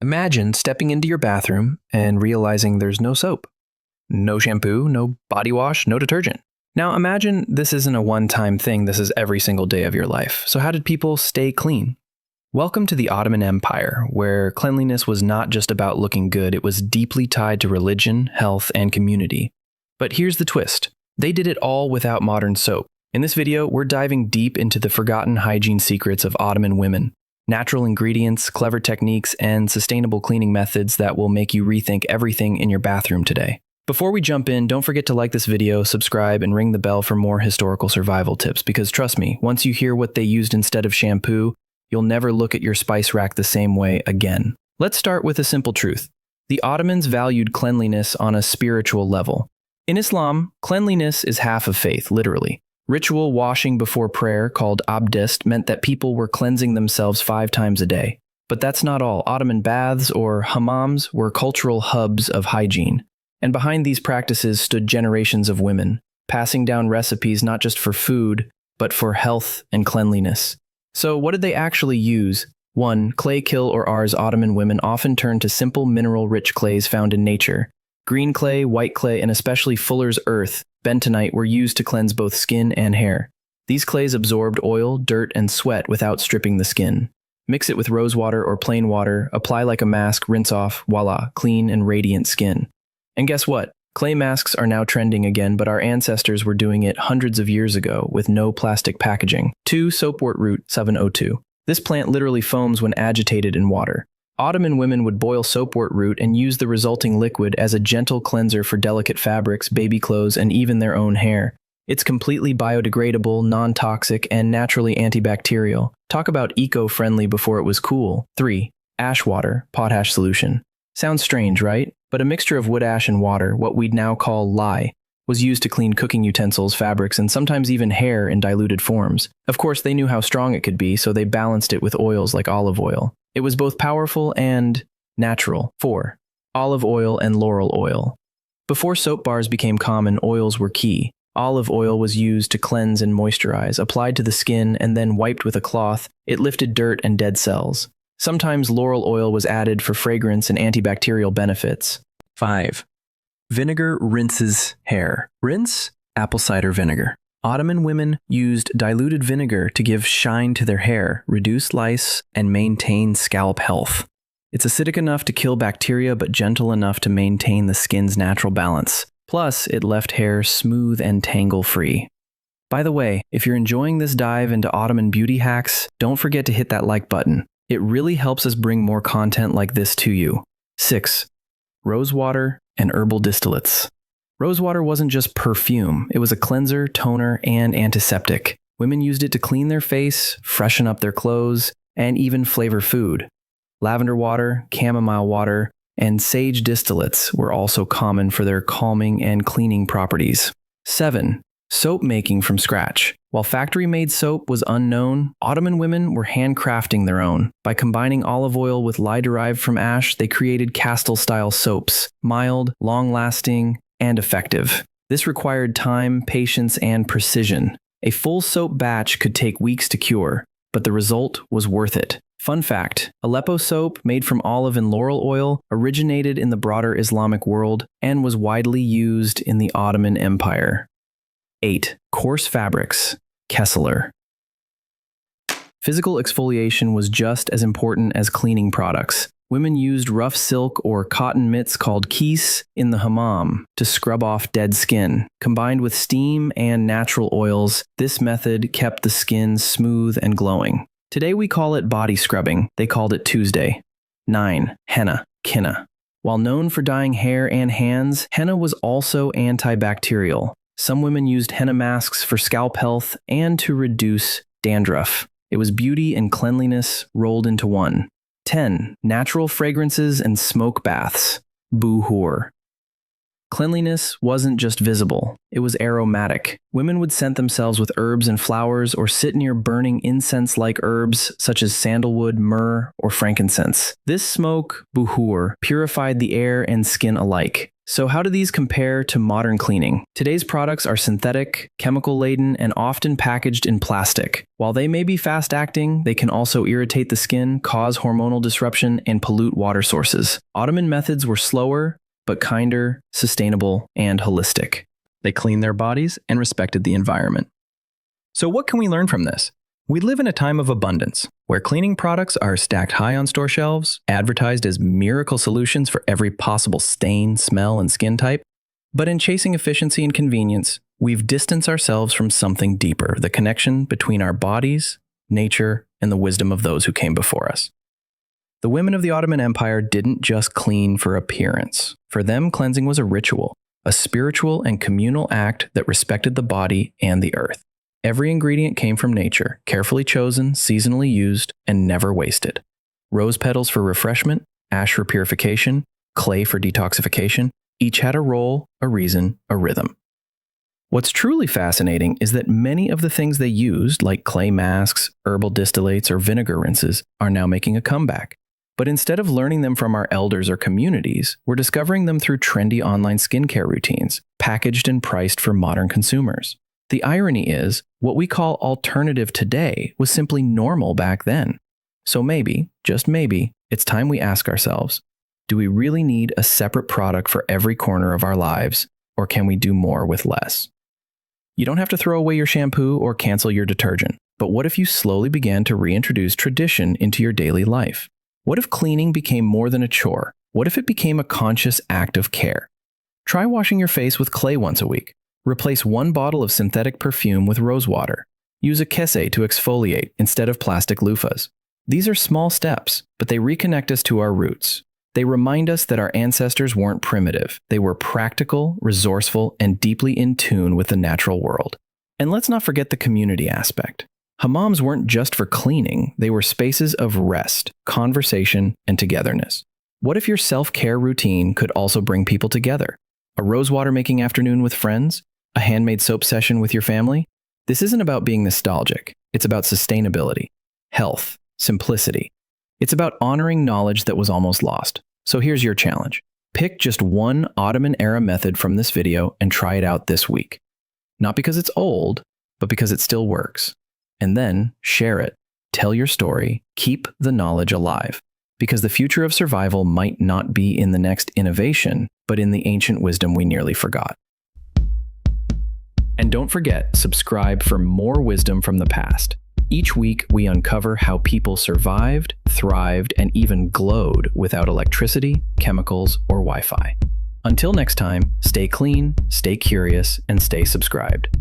Imagine stepping into your bathroom and realizing there's no soap, no shampoo, no body wash, no detergent. Now imagine this isn't a one-time thing, this is every single day of your life. So how did people stay clean? Welcome to the Ottoman Empire, where cleanliness was not just about looking good, it was deeply tied to religion, health, and community. But here's the twist. They did it all without modern soap. In this video, we're diving deep into the forgotten hygiene secrets of Ottoman women. Natural ingredients, clever techniques, and sustainable cleaning methods that will make you rethink everything in your bathroom today. Before we jump in, don't forget to like this video, subscribe, and ring the bell for more historical survival tips, because trust me, once you hear what they used instead of shampoo, you'll never look at your spice rack the same way again. Let's start with a simple truth. The Ottomans valued cleanliness on a spiritual level. In Islam, cleanliness is half of faith, literally. Ritual washing before prayer, called abdest, meant that people were cleansing themselves 5 times a day. But that's not all. Ottoman baths, or hammams, were cultural hubs of hygiene. And behind these practices stood generations of women, passing down recipes not just for food, but for health and cleanliness. So what did they actually use? 1. Clay, kil, or ars. Ottoman women often turned to simple mineral-rich clays found in nature. Green clay, white clay, and especially Fuller's earth, bentonite, were used to cleanse both skin and hair. These clays absorbed oil, dirt, and sweat without stripping the skin. Mix it with rosewater or plain water, apply like a mask, rinse off, voila, clean and radiant skin. And guess what? Clay masks are now trending again, but our ancestors were doing it hundreds of years ago with no plastic packaging. 2. Soapwort root, 702. This plant literally foams when agitated in water. Ottoman women would boil soapwort root and use the resulting liquid as a gentle cleanser for delicate fabrics, baby clothes, and even their own hair. It's completely biodegradable, non-toxic, and naturally antibacterial. Talk about eco-friendly before it was cool. 3. Ash water, potash solution. Sounds strange, right? But a mixture of wood ash and water, what we'd now call lye, was used to clean cooking utensils, fabrics, and sometimes even hair in diluted forms. Of course, they knew how strong it could be, so they balanced it with oils like olive oil. It was both powerful and natural. 4. Olive oil and laurel oil. Before soap bars became common, oils were key. Olive oil was used to cleanse and moisturize, applied to the skin and then wiped with a cloth. It lifted dirt and dead cells. Sometimes laurel oil was added for fragrance and antibacterial benefits. 5. Vinegar rinses hair. Rinse? Apple cider vinegar. Ottoman women used diluted vinegar to give shine to their hair, reduce lice, and maintain scalp health. It's acidic enough to kill bacteria, but gentle enough to maintain the skin's natural balance. Plus, it left hair smooth and tangle-free. By the way, if you're enjoying this dive into Ottoman beauty hacks, don't forget to hit that like button. It really helps us bring more content like this to you. 6. Rosewater and herbal distillates. Rosewater wasn't just perfume, it was a cleanser, toner, and antiseptic. Women used it to clean their face, freshen up their clothes, and even flavor food. Lavender water, chamomile water, and sage distillates were also common for their calming and cleaning properties. 7. Soap making from scratch. While factory-made soap was unknown, Ottoman women were handcrafting their own. By combining olive oil with lye derived from ash, they created Castile-style soaps, mild, long-lasting, and effective. This required time, patience, and precision. A full soap batch could take weeks to cure, but the result was worth it. Fun fact, Aleppo soap, made from olive and laurel oil, originated in the broader Islamic world and was widely used in the Ottoman Empire. 8. Coarse fabrics. Kessler. Physical exfoliation was just as important as cleaning products. Women used rough silk or cotton mitts called kis in the hammam to scrub off dead skin. Combined with steam and natural oils, this method kept the skin smooth and glowing. Today we call it body scrubbing. They called it Tuesday. 9. Henna, kinna. While known for dyeing hair and hands, henna was also antibacterial. Some women used henna masks for scalp health and to reduce dandruff. It was beauty and cleanliness rolled into one. 10. Natural fragrances and smoke baths. Buhur. Cleanliness wasn't just visible, it was aromatic. Women would scent themselves with herbs and flowers or sit near burning incense-like herbs such as sandalwood, myrrh, or frankincense. This smoke, buhur, purified the air and skin alike. So how do these compare to modern cleaning? Today's products are synthetic, chemical-laden, and often packaged in plastic. While they may be fast-acting, they can also irritate the skin, cause hormonal disruption, and pollute water sources. Ottoman methods were slower, but kinder, sustainable, and holistic. They cleaned their bodies and respected the environment. So what can we learn from this? We live in a time of abundance, where cleaning products are stacked high on store shelves, advertised as miracle solutions for every possible stain, smell, and skin type. But in chasing efficiency and convenience, we've distanced ourselves from something deeper, the connection between our bodies, nature, and the wisdom of those who came before us. The women of the Ottoman Empire didn't just clean for appearance. For them, cleansing was a ritual, a spiritual and communal act that respected the body and the earth. Every ingredient came from nature, carefully chosen, seasonally used, and never wasted. Rose petals for refreshment, ash for purification, clay for detoxification, each had a role, a reason, a rhythm. What's truly fascinating is that many of the things they used, like clay masks, herbal distillates, or vinegar rinses, are now making a comeback. But instead of learning them from our elders or communities, we're discovering them through trendy online skincare routines, packaged and priced for modern consumers. The irony is, what we call alternative today was simply normal back then. So maybe, just maybe, it's time we ask ourselves, do we really need a separate product for every corner of our lives, or can we do more with less? You don't have to throw away your shampoo or cancel your detergent, but what if you slowly began to reintroduce tradition into your daily life? What if cleaning became more than a chore? What if it became a conscious act of care? Try washing your face with clay once a week. Replace one bottle of synthetic perfume with rosewater. Use a kese to exfoliate instead of plastic loofahs. These are small steps, but they reconnect us to our roots. They remind us that our ancestors weren't primitive. They were practical, resourceful, and deeply in tune with the natural world. And let's not forget the community aspect. Hammams weren't just for cleaning, they were spaces of rest, conversation, and togetherness. What if your self-care routine could also bring people together? A rosewater making afternoon with friends? A handmade soap session with your family? This isn't about being nostalgic. It's about sustainability, health, simplicity. It's about honoring knowledge that was almost lost. So here's your challenge. Pick just one Ottoman-era method from this video and try it out this week. Not because it's old, but because it still works. And then share it. Tell your story. Keep the knowledge alive. Because the future of survival might not be in the next innovation, but in the ancient wisdom we nearly forgot. And don't forget, subscribe for more wisdom from the past. Each week, we uncover how people survived, thrived, and even glowed without electricity, chemicals, or Wi-Fi. Until next time, stay clean, stay curious, and stay subscribed.